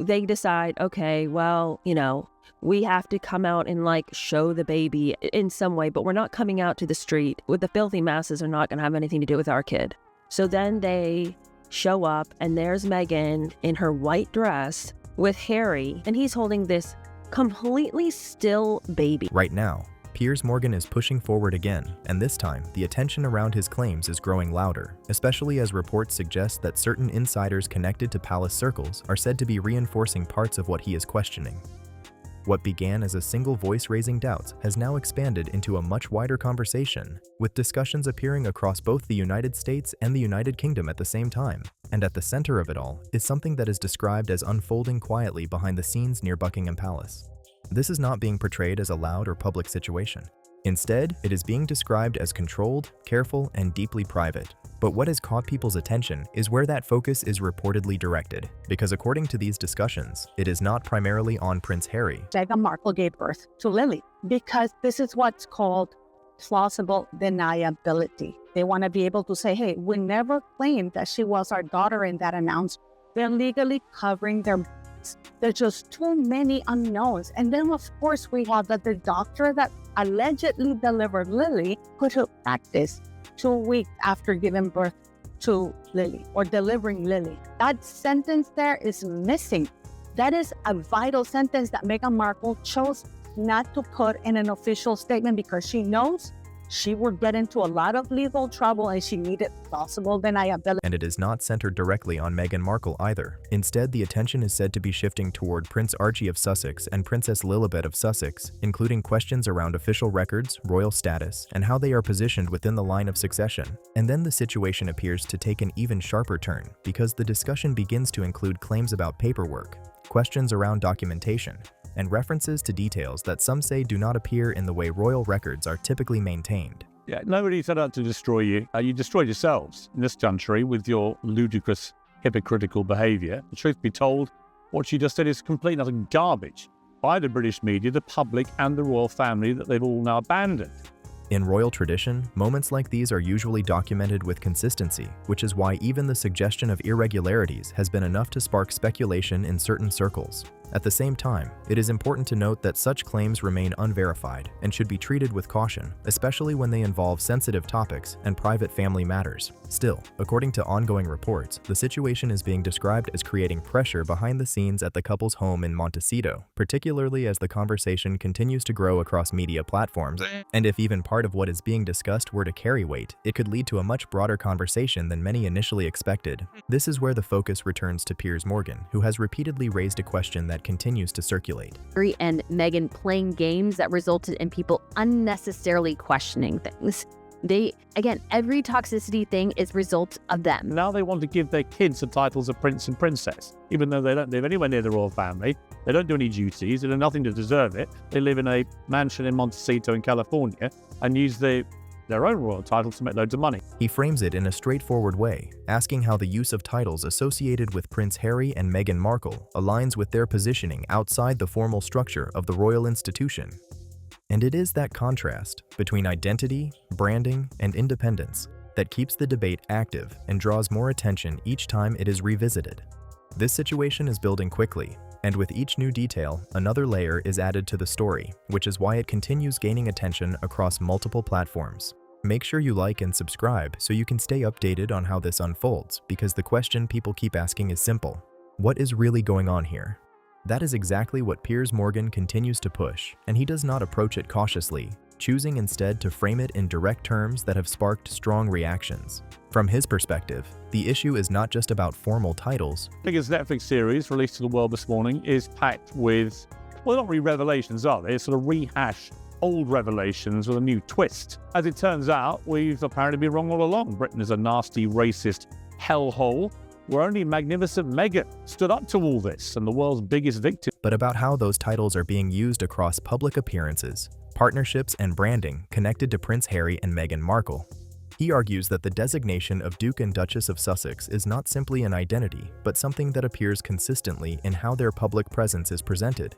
they decide, okay, well, we have to come out and like show the baby in some way, but we're not coming out to the street. With the filthy masses are not going to have anything to do with our kid. So then they show up and there's Meghan in her white dress with Harry, and he's holding this completely still baby. Right now, Piers Morgan is pushing forward again, and this time, the attention around his claims is growing louder, especially as reports suggest that certain insiders connected to palace circles are said to be reinforcing parts of what he is questioning. What began as a single voice raising doubts has now expanded into a much wider conversation, with discussions appearing across both the United States and the United Kingdom at the same time. And at the center of it all is something that is described as unfolding quietly behind the scenes near Buckingham Palace. This is not being portrayed as a loud or public situation. Instead, it is being described as controlled, careful, and deeply private. But what has caught people's attention is where that focus is reportedly directed, because according to these discussions, it is not primarily on Prince Harry. Meghan Markle gave birth to Lily because this is what's called plausible deniability. They want to be able to say, hey, we never claimed that she was our daughter in that announcement. They're legally covering their butts. There's just too many unknowns. And then, of course, we have that the doctor that allegedly delivered Lily put her practice 2 weeks after giving birth to Lily or delivering Lily. That sentence there is missing. That is a vital sentence that Meghan Markle chose not to put in an official statement because she knows she would get into a lot of legal trouble and she needed plausible deniability. And it is not centered directly on Meghan Markle either. Instead, the attention is said to be shifting toward Prince Archie of Sussex and Princess Lilibet of Sussex, including questions around official records, royal status, and how they are positioned within the line of succession. And then the situation appears to take an even sharper turn, because the discussion begins to include claims about paperwork, questions around documentation, and references to details that some say do not appear in the way royal records are typically maintained. Yeah, nobody set out to destroy you. You destroyed yourselves in this country with your ludicrous, hypocritical behaviour. The truth be told, what she just said is complete and utter garbage by the British media, the public, and the royal family that they've all now abandoned. In royal tradition, moments like these are usually documented with consistency, which is why even the suggestion of irregularities has been enough to spark speculation in certain circles. At the same time, it is important to note that such claims remain unverified and should be treated with caution, especially when they involve sensitive topics and private family matters. Still, according to ongoing reports, the situation is being described as creating pressure behind the scenes at the couple's home in Montecito, particularly as the conversation continues to grow across media platforms. And if even part of what is being discussed were to carry weight, it could lead to a much broader conversation than many initially expected. This is where the focus returns to Piers Morgan, who has repeatedly raised a question that continues to circulate. Harry and Meghan playing games that resulted in people unnecessarily questioning things. Every toxicity thing is result of them. Now they want to give their kids the titles of prince and princess, even though they don't live anywhere near the royal family. They don't do any duties. They do nothing to deserve it. They live in a mansion in Montecito in California and use their own royal titles to make loads of money. He frames it in a straightforward way, asking how the use of titles associated with Prince Harry and Meghan Markle aligns with their positioning outside the formal structure of the royal institution. And it is that contrast between identity, branding, and independence that keeps the debate active and draws more attention each time it is revisited. This situation is building quickly, and with each new detail, another layer is added to the story, which is why it continues gaining attention across multiple platforms. Make sure you like and subscribe so you can stay updated on how this unfolds, because the question people keep asking is simple: what is really going on here? That is exactly what Piers Morgan continues to push, and he does not approach it cautiously, choosing instead to frame it in direct terms that have sparked strong reactions. From his perspective, the issue is not just about formal titles. The biggest Netflix series released to the world this morning is packed with, well, not really revelations, are they? It's sort of rehash old revelations with a new twist. As it turns out, we've apparently been wrong all along. Britain is a nasty, racist hellhole where only magnificent Meghan stood up to all this, and the world's biggest victim. But about how those titles are being used across public appearances, partnerships, and branding connected to Prince Harry and Meghan Markle. He argues that the designation of Duke and Duchess of Sussex is not simply an identity, but something that appears consistently in how their public presence is presented.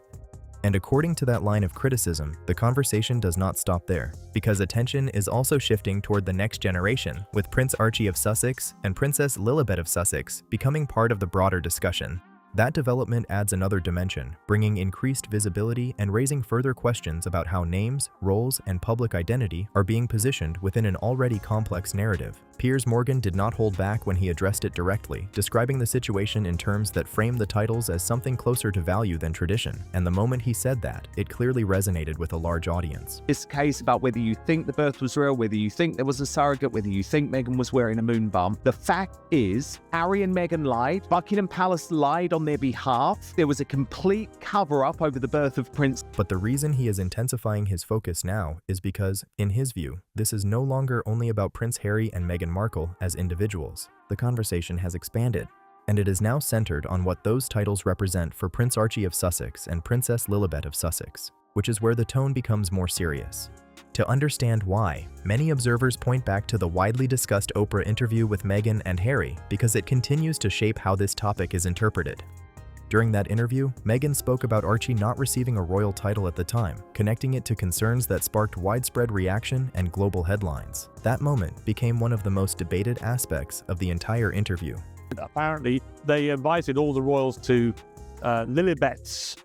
And according to that line of criticism, the conversation does not stop there, because attention is also shifting toward the next generation, with Prince Archie of Sussex and Princess Lilibet of Sussex becoming part of the broader discussion. That development adds another dimension, bringing increased visibility and raising further questions about how names, roles, and public identity are being positioned within an already complex narrative. Piers Morgan did not hold back when he addressed it directly, describing the situation in terms that frame the titles as something closer to value than tradition. And the moment he said that, it clearly resonated with a large audience. This case about whether you think the birth was real, whether you think there was a surrogate, whether you think Meghan was wearing a moon bump, the fact is, Harry and Meghan lied, Buckingham Palace lied on their behalf, there was a complete cover-up over the birth of Prince. But the reason he is intensifying his focus now is because, in his view, this is no longer only about Prince Harry and Meghan Markle as individuals. The conversation has expanded, and it is now centered on what those titles represent for Prince Archie of Sussex and Princess Lilibet of Sussex, which is where the tone becomes more serious. To understand why, many observers point back to the widely discussed Oprah interview with Meghan and Harry because it continues to shape how this topic is interpreted. During that interview, Meghan spoke about Archie not receiving a royal title at the time, connecting it to concerns that sparked widespread reaction and global headlines. That moment became one of the most debated aspects of the entire interview. Apparently, they invited all the royals to Lilibet's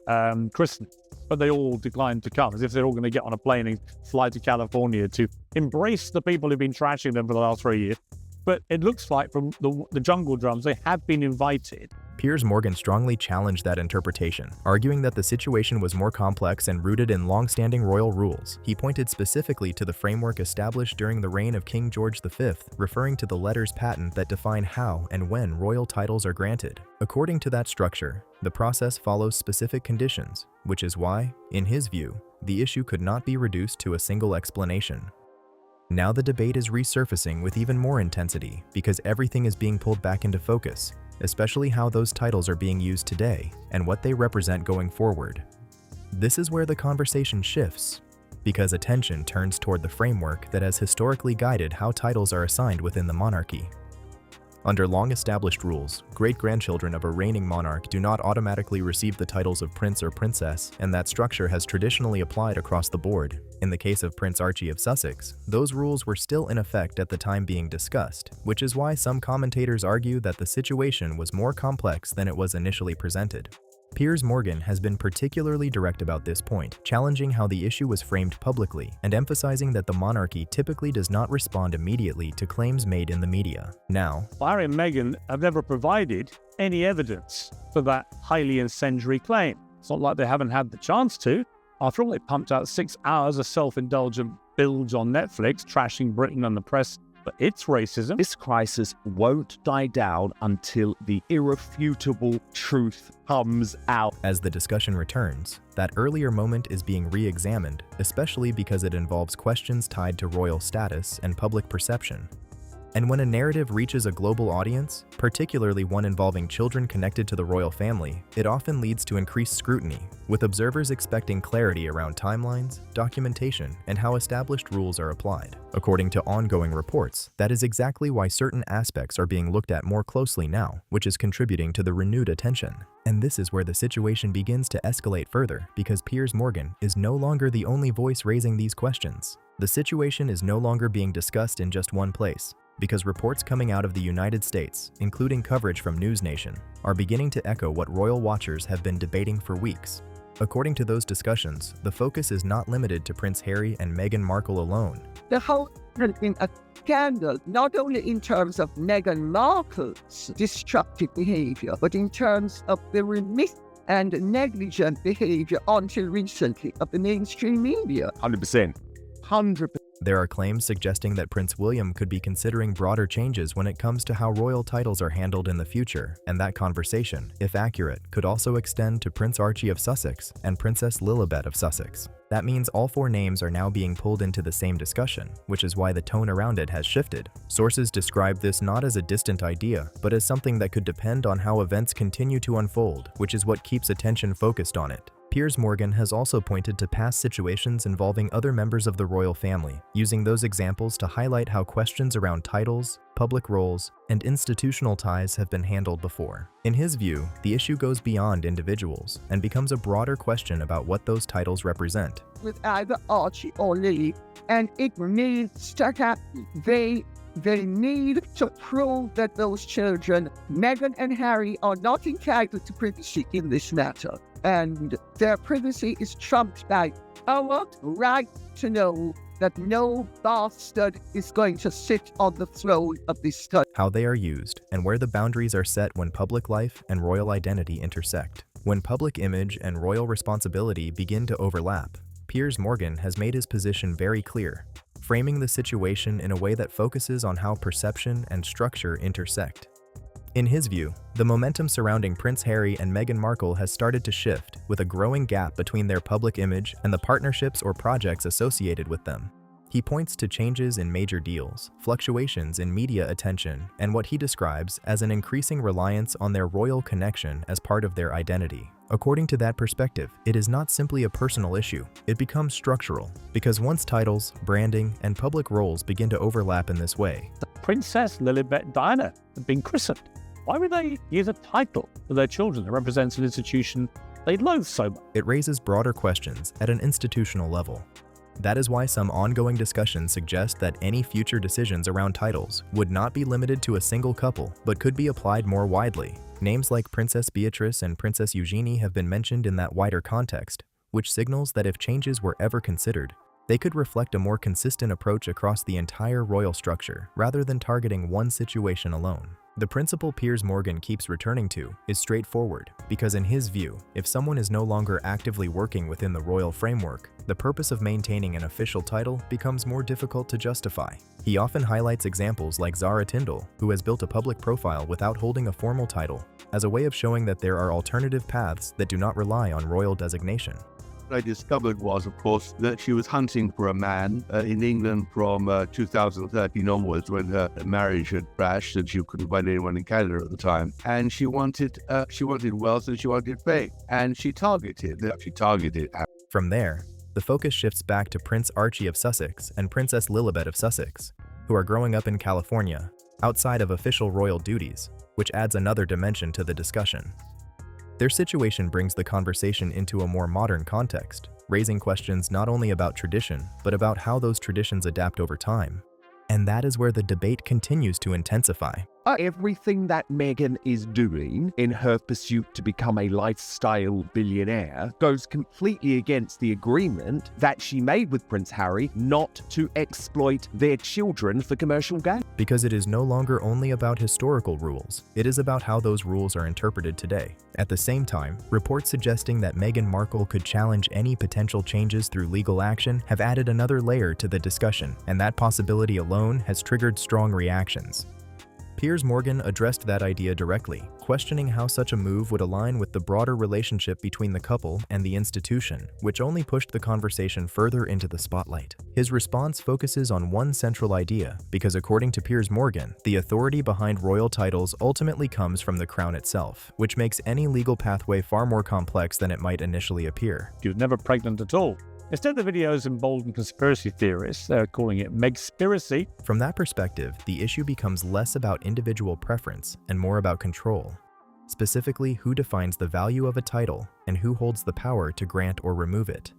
christening, but they all declined to come, as if they're all going to get on a plane and fly to California to embrace the people who've been trashing them for the last 3 years. But it looks like from the jungle drums, they have been invited. Piers Morgan strongly challenged that interpretation, arguing that the situation was more complex and rooted in long-standing royal rules. He pointed specifically to the framework established during the reign of King George V, referring to the letters patent that define how and when royal titles are granted. According to that structure, the process follows specific conditions, which is why, in his view, the issue could not be reduced to a single explanation. Now the debate is resurfacing with even more intensity because everything is being pulled back into focus, especially how those titles are being used today and what they represent going forward. This is where the conversation shifts, because attention turns toward the framework that has historically guided how titles are assigned within the monarchy. Under long-established rules, great-grandchildren of a reigning monarch do not automatically receive the titles of prince or princess, and that structure has traditionally applied across the board. In the case of Prince Archie of Sussex, those rules were still in effect at the time being discussed, which is why some commentators argue that the situation was more complex than it was initially presented. Piers Morgan has been particularly direct about this point, challenging how the issue was framed publicly and emphasizing that the monarchy typically does not respond immediately to claims made in the media. Now, Harry and Meghan have never provided any evidence for that highly incendiary claim. It's not like they haven't had the chance to. After all, they pumped out 6 hours of self-indulgent bilge on Netflix, trashing Britain and the press for its racism. This crisis won't die down until the irrefutable truth comes out. As the discussion returns, that earlier moment is being re-examined, especially because it involves questions tied to royal status and public perception. And when a narrative reaches a global audience, particularly one involving children connected to the royal family, it often leads to increased scrutiny, with observers expecting clarity around timelines, documentation, and how established rules are applied. According to ongoing reports, that is exactly why certain aspects are being looked at more closely now, which is contributing to the renewed attention. And this is where the situation begins to escalate further, because Piers Morgan is no longer the only voice raising these questions. The situation is no longer being discussed in just one place, because reports coming out of the United States, including coverage from News Nation, are beginning to echo what royal watchers have been debating for weeks. According to those discussions, the focus is not limited to Prince Harry and Meghan Markle alone. The whole has been a scandal, not only in terms of Meghan Markle's destructive behavior, but in terms of the remiss and negligent behavior until recently of the mainstream media. 100%. 100%. There are claims suggesting that Prince William could be considering broader changes when it comes to how royal titles are handled in the future, and that conversation, if accurate, could also extend to Prince Archie of Sussex and Princess Lilibet of Sussex. That means all 4 names are now being pulled into the same discussion, which is why the tone around it has shifted. Sources describe this not as a distant idea, but as something that could depend on how events continue to unfold, which is what keeps attention focused on it. Piers Morgan has also pointed to past situations involving other members of the royal family, using those examples to highlight how questions around titles, public roles, and institutional ties have been handled before. In his view, the issue goes beyond individuals and becomes a broader question about what those titles represent. With either Archie or Lily, and it remains stuck at they they need to prove that those children, Meghan and Harry, are not entitled to privacy in this matter. And their privacy is trumped by our right to know that no bastard is going to sit on the throne of this country. How they are used, and where the boundaries are set when public life and royal identity intersect. When public image and royal responsibility begin to overlap, Piers Morgan has made his position very clear, framing the situation in a way that focuses on how perception and structure intersect. In his view, the momentum surrounding Prince Harry and Meghan Markle has started to shift, with a growing gap between their public image and the partnerships or projects associated with them. He points to changes in major deals, fluctuations in media attention, and what he describes as an increasing reliance on their royal connection as part of their identity. According to that perspective, it is not simply a personal issue, it becomes structural, because once titles, branding, and public roles begin to overlap in this way, Princess Lilibet Diana had been christened. Why would they use a title for their children that represents an institution they loathe so much? it raises broader questions at an institutional level. That is why some ongoing discussions suggest that any future decisions around titles would not be limited to a single couple, but could be applied more widely. Names like Princess Beatrice and Princess Eugenie have been mentioned in that wider context, which signals that if changes were ever considered, they could reflect a more consistent approach across the entire royal structure, rather than targeting one situation alone. The principle Piers Morgan keeps returning to is straightforward, because in his view, if someone is no longer actively working within the royal framework, the purpose of maintaining an official title becomes more difficult to justify. He often highlights examples like Zara Tindall, who has built a public profile without holding a formal title, as a way of showing that there are alternative paths that do not rely on royal designation. What I discovered was, of course, that she was hunting for a man in England from 2013 onwards, when her marriage had crashed and she couldn't find anyone in Canada at the time. And she wanted wealth and she wanted fame, and she targeted. From there, the focus shifts back to Prince Archie of Sussex and Princess Lilibet of Sussex, who are growing up in California, outside of official royal duties, which adds another dimension to the discussion. Their situation brings the conversation into a more modern context, raising questions not only about tradition, but about how those traditions adapt over time. And that is where the debate continues to intensify. Everything that Meghan is doing in her pursuit to become a lifestyle billionaire goes completely against the agreement that she made with Prince Harry not to exploit their children for commercial gain. Because it is no longer only about historical rules, it is about how those rules are interpreted today. At the same time, reports suggesting that Meghan Markle could challenge any potential changes through legal action have added another layer to the discussion, and that possibility alone has triggered strong reactions. Piers Morgan addressed that idea directly, questioning how such a move would align with the broader relationship between the couple and the institution, which only pushed the conversation further into the spotlight. His response focuses on one central idea, because according to Piers Morgan, the authority behind royal titles ultimately comes from the crown itself, which makes any legal pathway far more complex than it might initially appear. She was never pregnant at all. Instead, the videos embolden conspiracy theorists. They're calling it Megspiracy. From that perspective, the issue becomes less about individual preference and more about control. Specifically, who defines the value of a title and who holds the power to grant or remove it.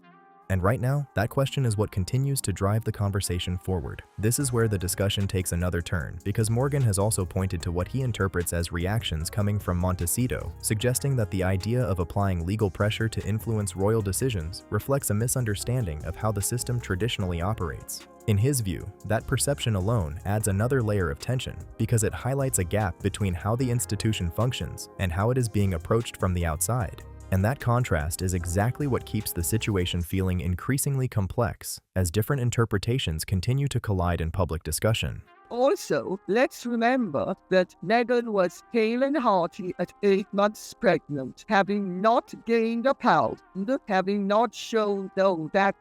And right now, that question is what continues to drive the conversation forward. This is where the discussion takes another turn, because Morgan has also pointed to what he interprets as reactions coming from Montecito, suggesting that the idea of applying legal pressure to influence royal decisions reflects a misunderstanding of how the system traditionally operates. In his view, that perception alone adds another layer of tension, because it highlights a gap between how the institution functions and how it is being approached from the outside. And that contrast is exactly what keeps the situation feeling increasingly complex as different interpretations continue to collide in public discussion. Also, let's remember that Meghan was hale and hearty at 8 months pregnant, having not gained a pound, having not shown, though, that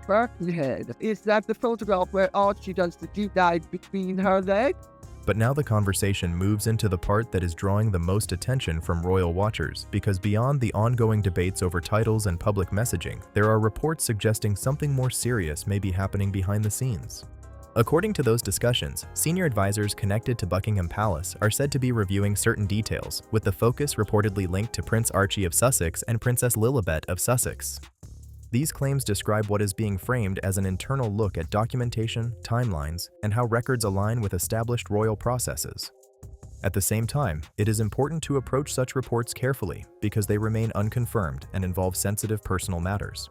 Berkeley head. Is that the photograph where Archie does the deep dive between her legs? But now the conversation moves into the part that is drawing the most attention from royal watchers, because beyond the ongoing debates over titles and public messaging, there are reports suggesting something more serious may be happening behind the scenes. According to those discussions, senior advisors connected to Buckingham Palace are said to be reviewing certain details, with the focus reportedly linked to Prince Archie of Sussex and Princess Lilibet of Sussex. These claims describe what is being framed as an internal look at documentation, timelines, and how records align with established royal processes. At the same time, it is important to approach such reports carefully because they remain unconfirmed and involve sensitive personal matters.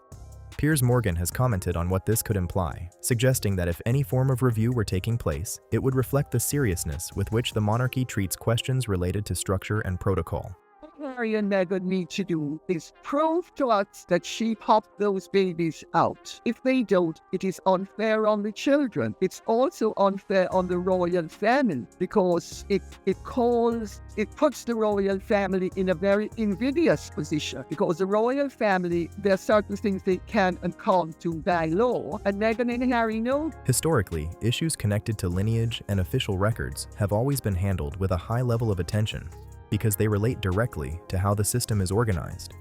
Piers Morgan has commented on what this could imply, suggesting that if any form of review were taking place, it would reflect the seriousness with which the monarchy treats questions related to structure and protocol. Harry and Meghan need to do is prove to us that she popped those babies out. If they don't, it is unfair on the children. It's also unfair on the royal family because it puts the royal family in a very invidious position because the royal family, there are certain things they can and can't do by law, and Meghan and Harry know. Historically, issues connected to lineage and official records have always been handled with a high level of attention, because they relate directly to how the system is organized.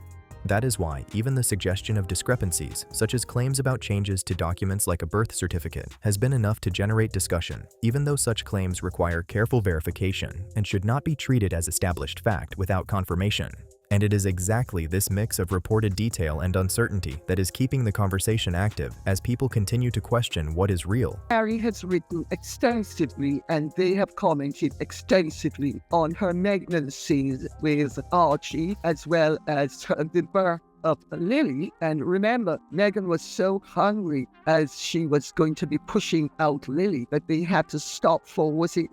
That is why even the suggestion of discrepancies, such as claims about changes to documents like a birth certificate, has been enough to generate discussion, even though such claims require careful verification and should not be treated as established fact without confirmation. And it is exactly this mix of reported detail and uncertainty that is keeping the conversation active as people continue to question what is real. Harry has written extensively and they have commented extensively on her pregnancies with Archie as well as the birth of Lily. And remember, Meghan was so hungry as she was going to be pushing out Lily that they had to stop for, was it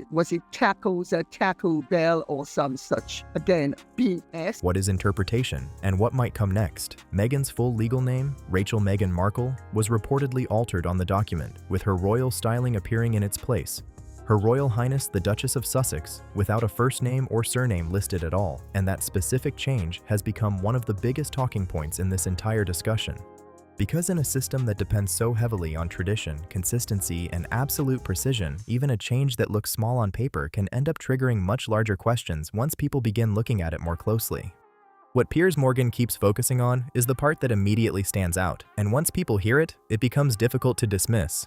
tacos at Taco Bell or some such, again, BS. What is interpretation and what might come next? Meghan's full legal name, Rachel Meghan Markle, was reportedly altered on the document, with her royal styling appearing in its place. Her Royal Highness the Duchess of Sussex, without a first name or surname listed at all, and that specific change has become one of the biggest talking points in this entire discussion. Because in a system that depends so heavily on tradition, consistency, and absolute precision, even a change that looks small on paper can end up triggering much larger questions once people begin looking at it more closely. What Piers Morgan keeps focusing on is the part that immediately stands out, and once people hear it, it becomes difficult to dismiss.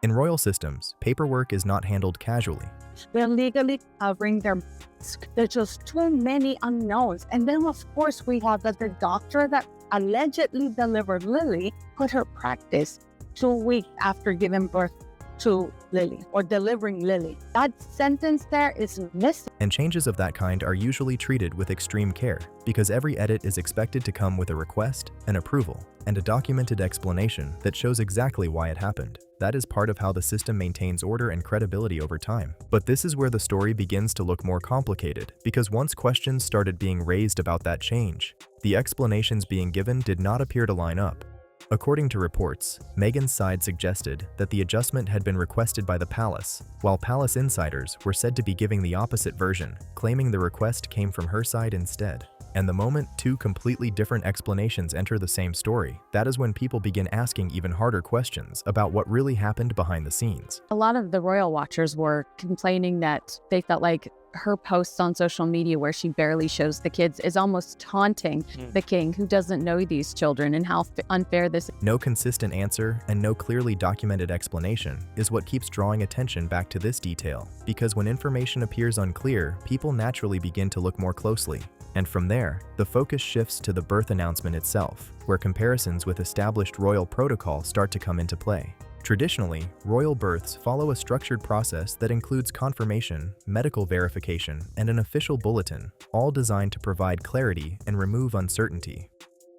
In royal systems, paperwork is not handled casually. They're legally covering their risk. There's just too many unknowns. And then, of course, we have that the doctor that allegedly delivered Lily put her practice 2 weeks after giving birth to Lily or delivering Lily. That sentence there is missing. And changes of that kind are usually treated with extreme care because every edit is expected to come with a request, an approval, and a documented explanation that shows exactly why it happened. That is part of how the system maintains order and credibility over time. But this is where the story begins to look more complicated because once questions started being raised about that change, the explanations being given did not appear to line up. According to reports, Meghan's side suggested that the adjustment had been requested by the palace, while palace insiders were said to be giving the opposite version, claiming the request came from her side instead. And the moment two completely different explanations enter the same story, that is when people begin asking even harder questions about what really happened behind the scenes. A lot of the royal watchers were complaining that they felt like her posts on social media where she barely shows the kids is almost taunting the king, who doesn't know these children, and how unfair this is. No consistent answer and no clearly documented explanation is what keeps drawing attention back to this detail, because when information appears unclear, people naturally begin to look more closely. And from there, the focus shifts to the birth announcement itself, where comparisons with established royal protocol start to come into play. Traditionally, royal births follow a structured process that includes confirmation, medical verification, and an official bulletin, all designed to provide clarity and remove uncertainty.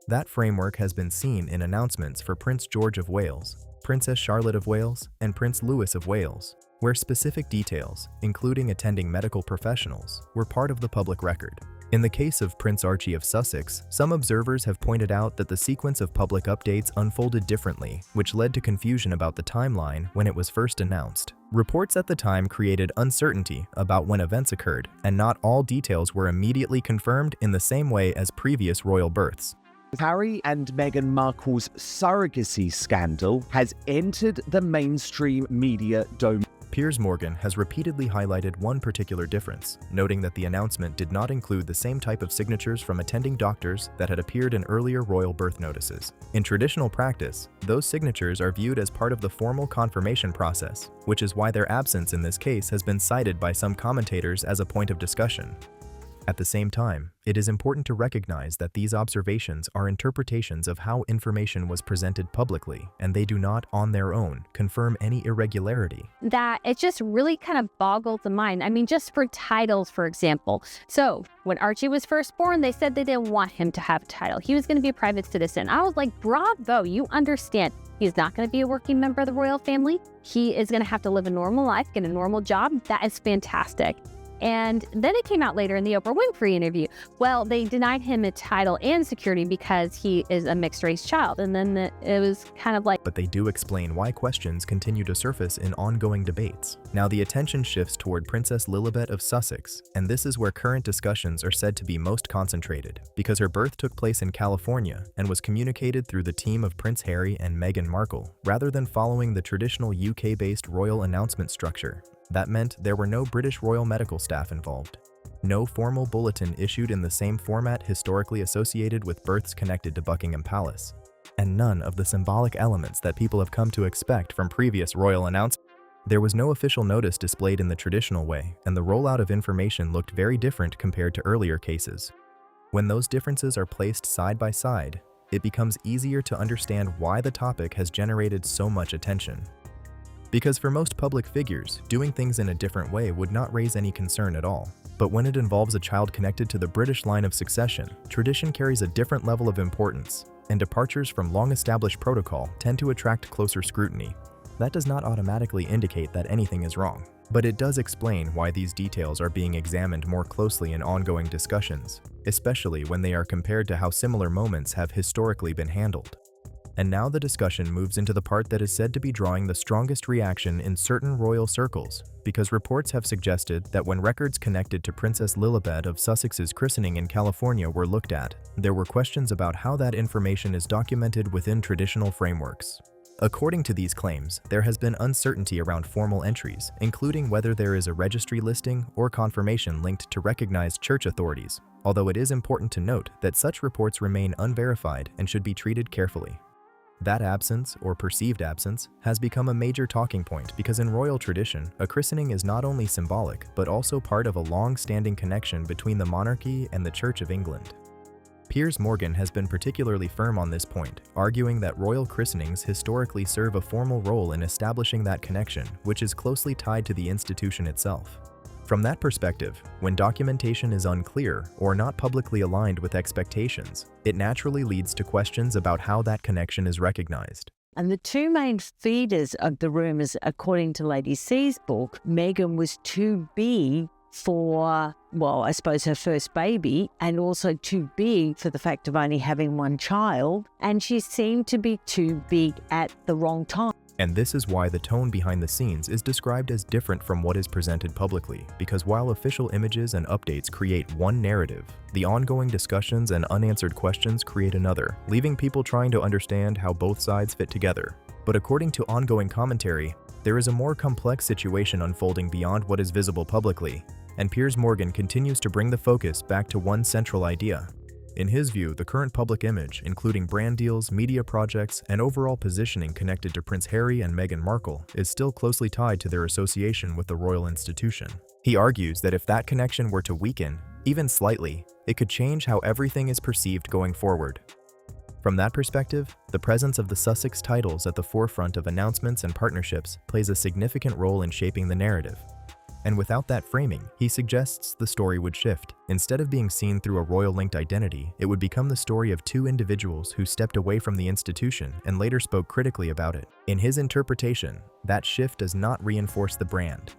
That framework has been seen in announcements for Prince George of Wales, Princess Charlotte of Wales, and Prince Louis of Wales, where specific details, including attending medical professionals, were part of the public record. In the case of Prince Archie of Sussex, some observers have pointed out that the sequence of public updates unfolded differently, which led to confusion about the timeline when it was first announced. Reports at the time created uncertainty about when events occurred, and not all details were immediately confirmed in the same way as previous royal births. Harry and Meghan Markle's surrogacy scandal has entered the mainstream media domain. Piers Morgan has repeatedly highlighted one particular difference, noting that the announcement did not include the same type of signatures from attending doctors that had appeared in earlier royal birth notices. In traditional practice, those signatures are viewed as part of the formal confirmation process, which is why their absence in this case has been cited by some commentators as a point of discussion. At the same time, it is important to recognize that these observations are interpretations of how information was presented publicly, and they do not, on their own, confirm any irregularity. That it just really kind of boggles the mind. I mean, just for titles, for example. So when Archie was first born, they said they didn't want him to have a title. He was going to be a private citizen. I was like, bravo, you understand. He's not going to be a working member of the royal family. He is going to have to live a normal life, get a normal job. That is fantastic. And then it came out later in the Oprah Winfrey interview. Well, they denied him a title and security because he is a mixed-race child. And then it was kind of like... But they do explain why questions continue to surface in ongoing debates. Now the attention shifts toward Princess Lilibet of Sussex, and this is where current discussions are said to be most concentrated, because her birth took place in California and was communicated through the team of Prince Harry and Meghan Markle, rather than following the traditional UK-based royal announcement structure. That meant there were no British royal medical staff involved. No formal bulletin issued in the same format historically associated with births connected to Buckingham Palace. And none of the symbolic elements that people have come to expect from previous royal announcements. There was no official notice displayed in the traditional way, and the rollout of information looked very different compared to earlier cases. When those differences are placed side by side, it becomes easier to understand why the topic has generated so much attention. Because for most public figures, doing things in a different way would not raise any concern at all. But when it involves a child connected to the British line of succession, tradition carries a different level of importance, and departures from long-established protocol tend to attract closer scrutiny. That does not automatically indicate that anything is wrong, but it does explain why these details are being examined more closely in ongoing discussions, especially when they are compared to how similar moments have historically been handled. And now the discussion moves into the part that is said to be drawing the strongest reaction in certain royal circles, because reports have suggested that when records connected to Princess Lilibet of Sussex's christening in California were looked at, there were questions about how that information is documented within traditional frameworks. According to these claims, there has been uncertainty around formal entries, including whether there is a registry listing or confirmation linked to recognized church authorities, although it is important to note that such reports remain unverified and should be treated carefully. That absence, or perceived absence, has become a major talking point because in royal tradition, a christening is not only symbolic, but also part of a long-standing connection between the monarchy and the Church of England. Piers Morgan has been particularly firm on this point, arguing that royal christenings historically serve a formal role in establishing that connection, which is closely tied to the institution itself. From that perspective, when documentation is unclear or not publicly aligned with expectations, it naturally leads to questions about how that connection is recognized. And the two main feeders of the rumours, according to Lady C's book, Meghan was too big for, well, I suppose her first baby, and also too big for the fact of only having one child, and she seemed to be too big at the wrong time. And this is why the tone behind the scenes is described as different from what is presented publicly, because while official images and updates create one narrative, the ongoing discussions and unanswered questions create another, leaving people trying to understand how both sides fit together. But according to ongoing commentary, there is a more complex situation unfolding beyond what is visible publicly, and Piers Morgan continues to bring the focus back to one central idea. In his view, the current public image, including brand deals, media projects, and overall positioning connected to Prince Harry and Meghan Markle, is still closely tied to their association with the royal institution. He argues that if that connection were to weaken, even slightly, it could change how everything is perceived going forward. From that perspective, the presence of the Sussex titles at the forefront of announcements and partnerships plays a significant role in shaping the narrative. And without that framing, he suggests the story would shift. Instead of being seen through a royal-linked identity, it would become the story of two individuals who stepped away from the institution and later spoke critically about it. In his interpretation, that shift does not reinforce the brand.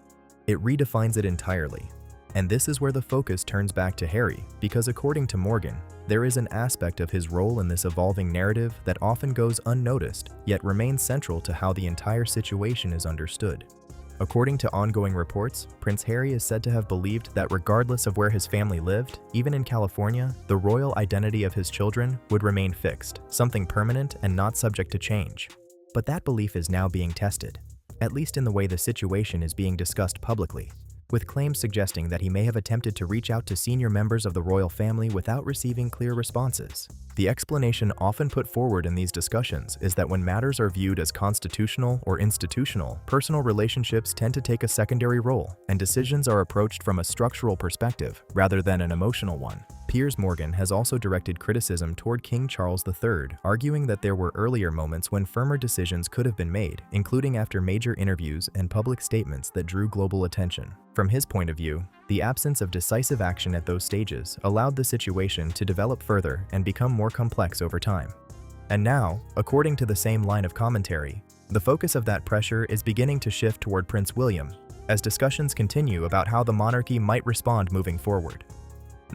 It redefines it entirely. And this is where the focus turns back to Harry, because according to Morgan, there is an aspect of his role in this evolving narrative that often goes unnoticed, yet remains central to how the entire situation is understood. According to ongoing reports, Prince Harry is said to have believed that regardless of where his family lived, even in California, the royal identity of his children would remain fixed, something permanent and not subject to change. But that belief is now being tested, at least in the way the situation is being discussed publicly, with claims suggesting that he may have attempted to reach out to senior members of the royal family without receiving clear responses. The explanation often put forward in these discussions is that when matters are viewed as constitutional or institutional, personal relationships tend to take a secondary role, and decisions are approached from a structural perspective rather than an emotional one. Piers Morgan has also directed criticism toward King Charles III, arguing that there were earlier moments when firmer decisions could have been made, including after major interviews and public statements that drew global attention. From his point of view, the absence of decisive action at those stages allowed the situation to develop further and become more complex over time. And now, according to the same line of commentary, the focus of that pressure is beginning to shift toward Prince William, as discussions continue about how the monarchy might respond moving forward.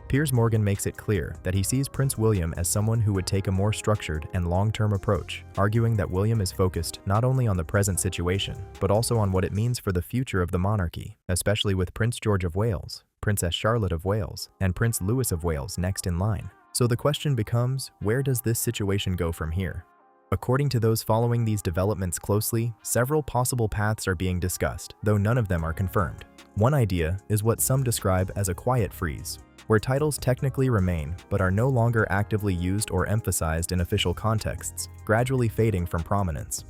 Piers Morgan makes it clear that he sees Prince William as someone who would take a more structured and long-term approach, arguing that William is focused not only on the present situation, but also on what it means for the future of the monarchy, especially with Prince George of Wales, Princess Charlotte of Wales, and Prince Louis of Wales next in line. So the question becomes, where does this situation go from here? According to those following these developments closely, several possible paths are being discussed, though none of them are confirmed. One idea is what some describe as a quiet freeze, where titles technically remain but are no longer actively used or emphasized in official contexts, gradually fading from prominence.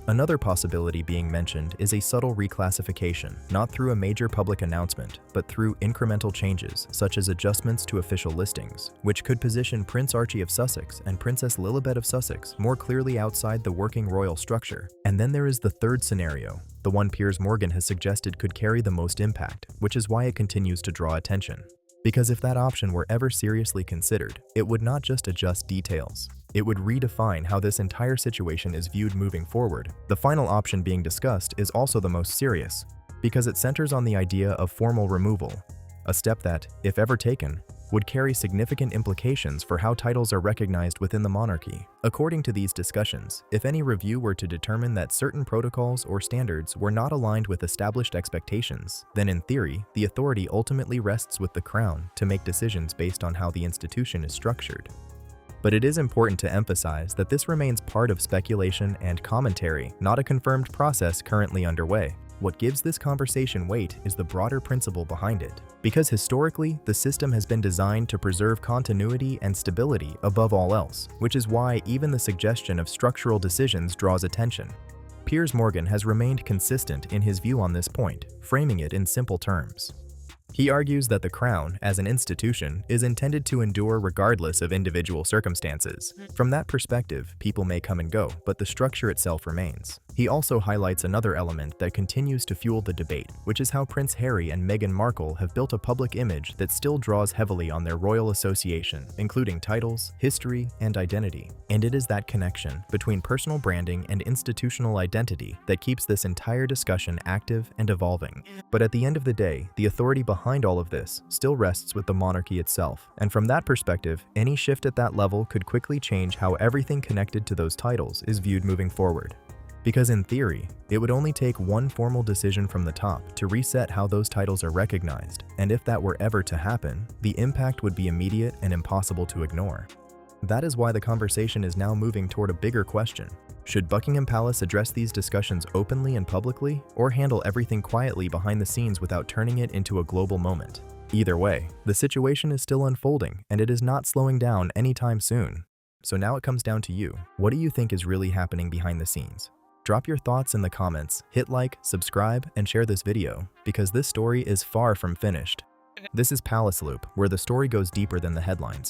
Another possibility being mentioned is a subtle reclassification, not through a major public announcement, but through incremental changes, such as adjustments to official listings, which could position Prince Archie of Sussex and Princess Lilibet of Sussex more clearly outside the working royal structure. And then there is the third scenario, the one Piers Morgan has suggested could carry the most impact, which is why it continues to draw attention. Because if that option were ever seriously considered, it would not just adjust details. It would redefine how this entire situation is viewed moving forward. The final option being discussed is also the most serious, because it centers on the idea of formal removal, a step that, if ever taken, would carry significant implications for how titles are recognized within the monarchy. According to these discussions, if any review were to determine that certain protocols or standards were not aligned with established expectations, then in theory, the authority ultimately rests with the Crown to make decisions based on how the institution is structured. But it is important to emphasize that this remains part of speculation and commentary, not a confirmed process currently underway. What gives this conversation weight is the broader principle behind it. Because historically, the system has been designed to preserve continuity and stability above all else, which is why even the suggestion of structural decisions draws attention. Piers Morgan has remained consistent in his view on this point, framing it in simple terms. He argues that the Crown, as an institution, is intended to endure regardless of individual circumstances. From that perspective, people may come and go, but the structure itself remains. He also highlights another element that continues to fuel the debate, which is how Prince Harry and Meghan Markle have built a public image that still draws heavily on their royal association, including titles, history, and identity. And it is that connection between personal branding and institutional identity that keeps this entire discussion active and evolving. But at the end of the day, the authority behind all of this still rests with the monarchy itself. And from that perspective, any shift at that level could quickly change how everything connected to those titles is viewed moving forward. Because in theory, it would only take one formal decision from the top to reset how those titles are recognized, and if that were ever to happen, the impact would be immediate and impossible to ignore. That is why the conversation is now moving toward a bigger question. Should Buckingham Palace address these discussions openly and publicly, or handle everything quietly behind the scenes without turning it into a global moment? Either way, the situation is still unfolding, and it is not slowing down anytime soon. So now it comes down to you. What do you think is really happening behind the scenes? Drop your thoughts in the comments, hit like, subscribe, and share this video, because this story is far from finished. This is Palace Loop, where the story goes deeper than the headlines.